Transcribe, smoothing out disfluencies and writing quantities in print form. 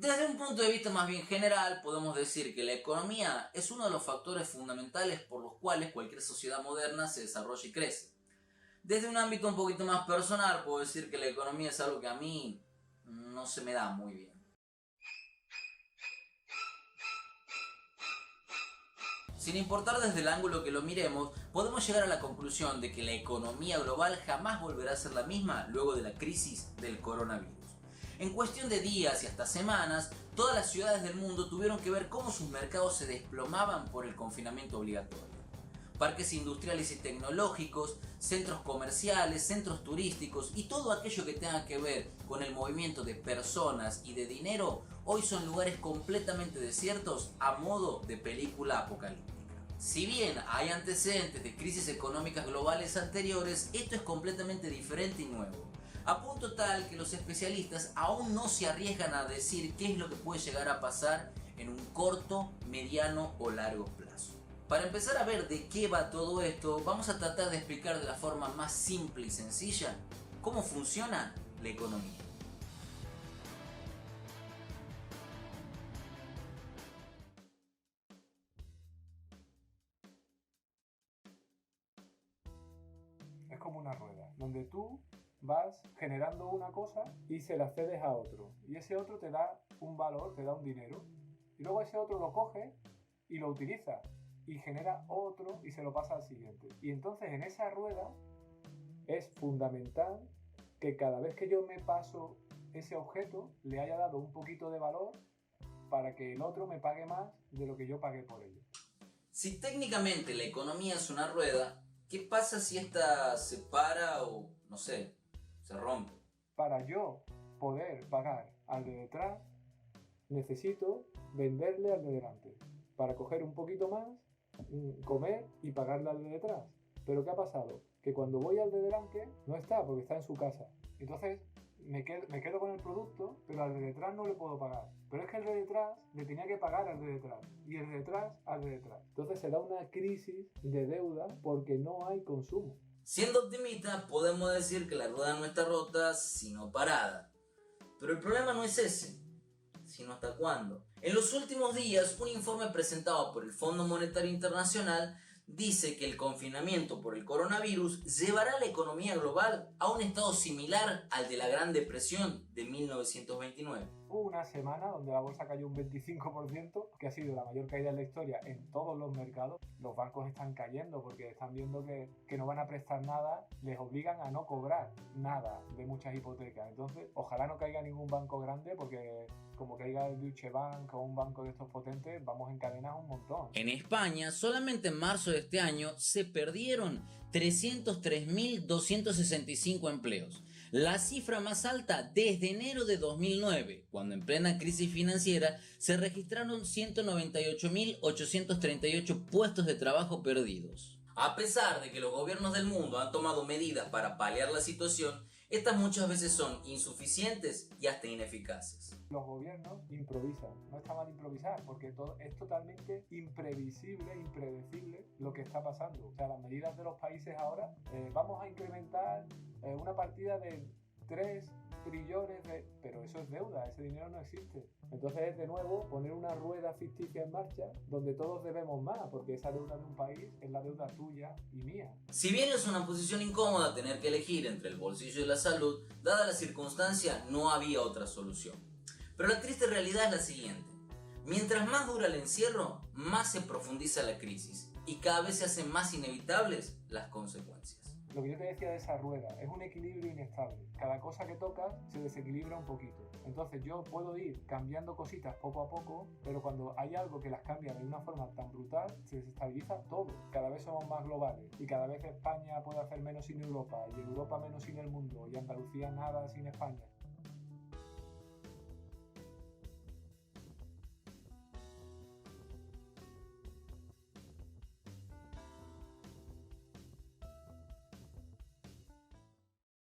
Desde un punto de vista más bien general, podemos decir que la economía es uno de los factores fundamentales por los cuales cualquier sociedad moderna se desarrolla y crece. Desde un ámbito un poquito más personal, puedo decir que la economía es algo que a mí no se me da muy bien. Sin importar desde el ángulo que lo miremos, podemos llegar a la conclusión de que la economía global jamás volverá a ser la misma luego de la crisis del coronavirus. En cuestión de días y hasta semanas, todas las ciudades del mundo tuvieron que ver cómo sus mercados se desplomaban por el confinamiento obligatorio. Parques industriales y tecnológicos, centros comerciales, centros turísticos y todo aquello que tenga que ver con el movimiento de personas y de dinero, hoy son lugares completamente desiertos a modo de película apocalíptica. Si bien hay antecedentes de crisis económicas globales anteriores, esto es completamente diferente y nuevo, a punto tal que los especialistas aún no se arriesgan a decir qué es lo que puede llegar a pasar en un corto, mediano o largo plazo. Para empezar a ver de qué va todo esto, vamos a tratar de explicar de la forma más simple y sencilla cómo funciona la economía. Es como una rueda, donde tú vas generando una cosa y se la cedes a otro. Y ese otro te da un valor, te da un dinero. Y luego ese otro lo coge y lo utiliza. Y genera otro y se lo pasa al siguiente. Y entonces en esa rueda es fundamental que cada vez que yo me paso ese objeto le haya dado un poquito de valor para que el otro me pague más de lo que yo pagué por ello. Si técnicamente la economía es una rueda, ¿qué pasa si esta se para o, no sé, se rompe? Para yo poder pagar al de detrás, necesito venderle al de delante. Para coger un poquito más, comer y pagarle al de detrás. Pero ¿qué ha pasado? Que cuando voy al de delante no está porque está en su casa. Entonces me quedo con el producto, pero al de detrás no le puedo pagar. Pero es que el de detrás le tenía que pagar al de detrás. Y el de detrás al de detrás. Entonces se da una crisis de deuda porque no hay consumo. Siendo optimistas, podemos decir que la rueda no está rota, sino parada. Pero el problema no es ese, sino hasta cuándo. En los últimos días, un informe presentado por el Fondo Monetario Internacional dice que el confinamiento por el coronavirus llevará a la economía global a un estado similar al de la Gran Depresión de 1929. Hubo una semana donde la bolsa cayó un 25%, que ha sido la mayor caída en la historia en todos los mercados. Los bancos están cayendo porque están viendo que no van a prestar nada, les obligan a no cobrar nada de muchas hipotecas. Entonces, ojalá no caiga ningún banco grande porque como caiga el Deutsche Bank o un banco de estos potentes, vamos en cadenas un montón. En España, solamente en marzo de este año se perdieron 303.265 empleos, la cifra más alta desde enero de 2009, cuando en plena crisis financiera se registraron 198.838 puestos de trabajo perdidos. A pesar de que los gobiernos del mundo han tomado medidas para paliar la situación, estas muchas veces son insuficientes y hasta ineficaces. Los gobiernos improvisan, no está mal improvisar porque es totalmente imprevisible, impredecible lo que está pasando. O sea, las medidas de los países ahora, vamos a incrementar una partida de 3 trillones pero eso es deuda, ese dinero no existe. Entonces es de nuevo poner una rueda ficticia en marcha donde todos debemos más, porque esa deuda de un país es la deuda tuya y mía. Si bien es una posición incómoda tener que elegir entre el bolsillo y la salud, dada la circunstancia no había otra solución. Pero la triste realidad es la siguiente: mientras más dura el encierro, más se profundiza la crisis y cada vez se hacen más inevitables las consecuencias. Lo que yo te decía de esa rueda es un equilibrio inestable. Cada cosa que tocas se desequilibra un poquito. Entonces yo puedo ir cambiando cositas poco a poco, pero cuando hay algo que las cambia de una forma tan brutal, se desestabiliza todo. Cada vez somos más globales y cada vez España puede hacer menos sin Europa y Europa menos sin el mundo y Andalucía nada sin España.